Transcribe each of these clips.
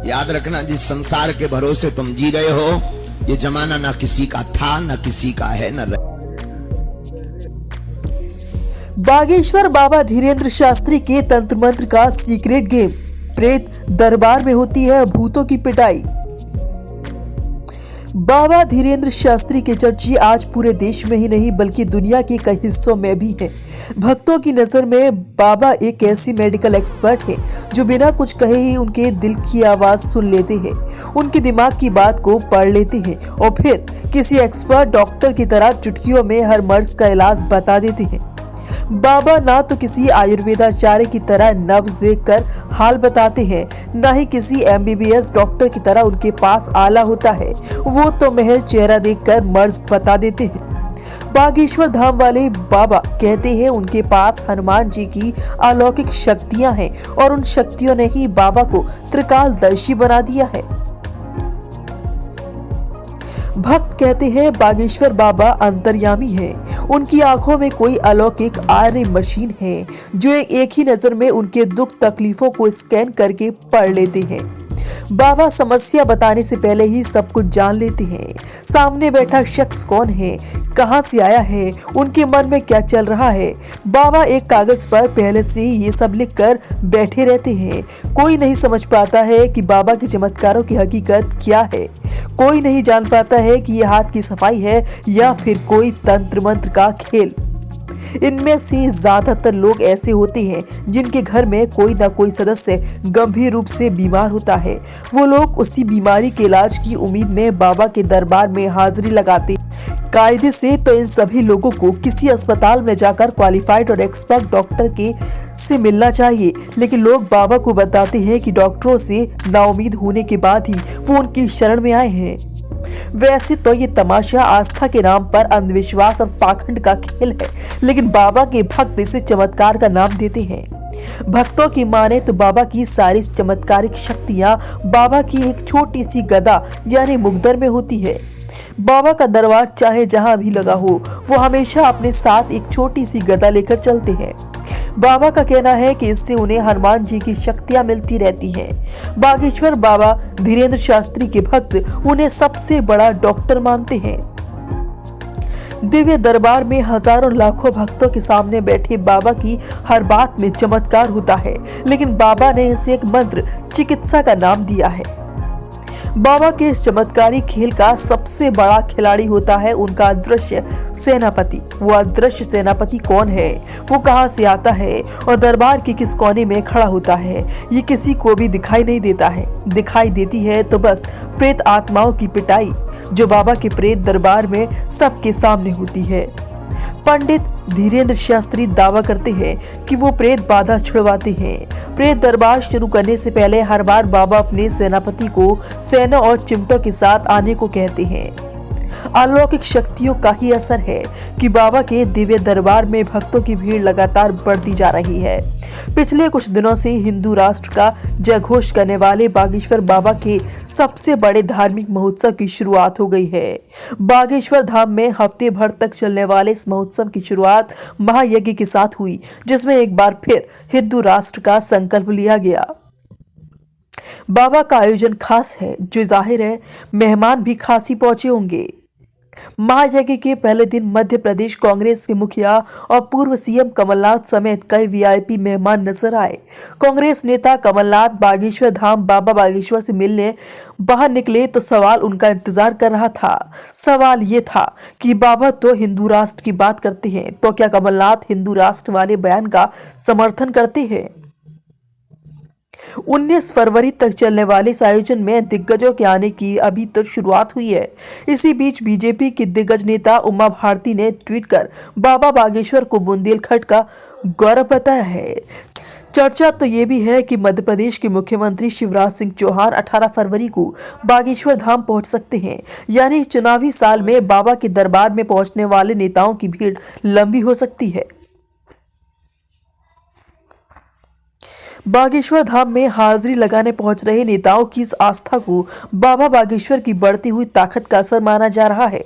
याद रखना, जिस संसार के भरोसे तुम जी रहे हो, ये जमाना ना किसी का था, ना किसी का है, न रहे। बागेश्वर बाबा धीरेन्द्र शास्त्री के तंत्र मंत्र का सीक्रेट गेम। प्रेत दरबार में होती है भूतों की पिटाई। बाबा धीरेन्द्र शास्त्री के चर्चे आज पूरे देश में ही नहीं बल्कि दुनिया के कई हिस्सों में भी हैं। भक्तों की नजर में बाबा एक ऐसी मेडिकल एक्सपर्ट है जो बिना कुछ कहे ही उनके दिल की आवाज सुन लेते हैं, उनके दिमाग की बात को पढ़ लेते हैं और फिर किसी एक्सपर्ट डॉक्टर की तरह चुटकियों में हर मर्ज का इलाज बता देते हैं। बाबा ना तो किसी आयुर्वेदाचार्य की तरह नब्ज देखकर हाल बताते हैं, ना ही किसी MBBS डॉक्टर की तरह उनके पास आला होता है। वो तो महज चेहरा देखकर मर्ज बता देते हैं। बागेश्वर धाम वाले बाबा कहते हैं उनके पास हनुमान जी की अलौकिक शक्तियां हैं और उन शक्तियों ने ही बाबा को त्रिकालदर्शी बना दिया है। भक्त कहते हैं बागेश्वर बाबा अंतर्यामी है, उनकी आंखों में कोई अलौकिक आर्य मशीन है जो एक ही नजर में उनके दुख तकलीफों को स्कैन करके पढ़ लेते हैं। बाबा समस्या बताने से पहले ही सब कुछ जान लेते हैं। सामने बैठा शख्स कौन है, कहां से आया है, उनके मन में क्या चल रहा है। बाबा एक कागज पर पहले से ही ये सब लिखकर बैठे रहते हैं। कोई नहीं समझ पाता है कि बाबा के चमत्कारों की हकीकत क्या है। कोई नहीं जान पाता है कि ये हाथ की सफाई है या फिर कोई तंत्र मंत्र का खेल। इनमें से ज्यादातर लोग ऐसे होते हैं जिनके घर में कोई ना कोई सदस्य गंभीर रूप से बीमार होता है। वो लोग उसी बीमारी के इलाज की उम्मीद में बाबा के दरबार में हाजिरी लगाते हैं। कायदे से तो इन सभी लोगों को किसी अस्पताल में जाकर क्वालिफाइड और एक्सपर्ट डॉक्टर से मिलना चाहिए, लेकिन लोग बाबा को बताते हैं कि डॉक्टरों से नाउम्मीद होने के बाद ही वो उनकी शरण में आए हैं। वैसे तो ये तमाशा आस्था के नाम पर अंधविश्वास और पाखंड का खेल है, लेकिन बाबा के भक्त इसे चमत्कार का नाम देते हैं। भक्तों की माने तो बाबा की सारी चमत्कारिक शक्तियां बाबा की एक छोटी सी गदा यानी मुगदर में होती है। बाबा का दरबार चाहे जहां भी लगा हो, वो हमेशा अपने साथ एक छोटी सी गदा लेकर चलते हैं। बाबा का कहना है कि इससे उन्हें हनुमान जी की शक्तियां मिलती रहती हैं। बागेश्वर बाबा धीरेन्द्र शास्त्री के भक्त उन्हें सबसे बड़ा डॉक्टर मानते हैं। दिव्य दरबार में हजारों लाखों भक्तों के सामने बैठे बाबा की हर बात में चमत्कार होता है, लेकिन बाबा ने इसे एक मंत्र चिकित्सा का नाम दिया है। बाबा के इस चमत्कारी खेल का सबसे बड़ा खिलाड़ी होता है उनका अदृश्य सेनापति। वो अदृश्य सेनापति कौन है, वो कहां से आता है और दरबार के किस कोने में खड़ा होता है, ये किसी को भी दिखाई नहीं देता है। दिखाई देती है तो बस प्रेत आत्माओं की पिटाई, जो बाबा के प्रेत दरबार में सबके सामने होती है। पंडित धीरेन्द्र शास्त्री दावा करते हैं कि वो प्रेत बाधा छुड़वाते हैं। प्रेत दरबार शुरू करने से पहले हर बार बाबा अपने सेनापति को सेना और चिमटों के साथ आने को कहते हैं। अलौकिक शक्तियों का ही असर है कि बाबा के दिव्य दरबार में भक्तों की भीड़ लगातार बढ़ती जा रही है। पिछले कुछ दिनों से हिंदू राष्ट्र का जयघोष करने वाले बागेश्वर बाबा के सबसे बड़े धार्मिक महोत्सव की शुरुआत हो गई है। बागेश्वर धाम में हफ्ते भर तक चलने वाले इस महोत्सव की शुरुआत महायज्ञ के साथ हुई, जिसमें एक बार फिर हिंदू राष्ट्र का संकल्प लिया गया। बाबा का आयोजन खास है, जो जाहिर है मेहमान भी खास ही पहुंचे होंगे। महायज्ञ के पहले दिन मध्य प्रदेश कांग्रेस के मुखिया और पूर्व CM कमलनाथ समेत कई VIP मेहमान नजर आए। कांग्रेस नेता कमलनाथ बागेश्वर धाम बाबा बागेश्वर से मिलने बाहर निकले तो सवाल उनका इंतजार कर रहा था। सवाल ये था कि बाबा तो हिंदू राष्ट्र की बात करते हैं, तो क्या कमलनाथ हिंदू राष्ट्र वाले बयान का समर्थन करते हैं? 19 फरवरी तक चलने वाले इस आयोजन में दिग्गजों के आने की अभी तो शुरुआत हुई है। इसी बीच बीजेपी की दिग्गज नेता उमा भारती ने ट्वीट कर बाबा बागेश्वर को बुंदेलखंड का गौरव बताया है। चर्चा तो ये भी है कि मध्य प्रदेश के मुख्यमंत्री शिवराज सिंह चौहान 18 फरवरी को बागेश्वर धाम पहुंच सकते हैं, यानी चुनावी साल में बाबा के दरबार में पहुंचने वाले नेताओं की भीड़ लंबी हो सकती है। बागेश्वर धाम में हाजिरी लगाने पहुंच रहे नेताओं की इस आस्था को बाबा बागेश्वर की बढ़ती हुई ताकत का असर माना जा रहा है,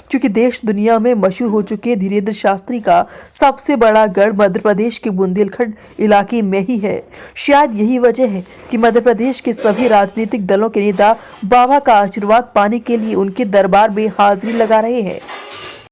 क्योंकि देश दुनिया में मशहूर हो चुके धीरेन्द्र शास्त्री का सबसे बड़ा गढ़ मध्य प्रदेश के बुंदेलखंड इलाके में ही है। शायद यही वजह है कि मध्य प्रदेश के सभी राजनीतिक दलों के नेता बाबा का आशीर्वाद पाने के लिए उनके दरबार में हाजिरी लगा रहे हैं।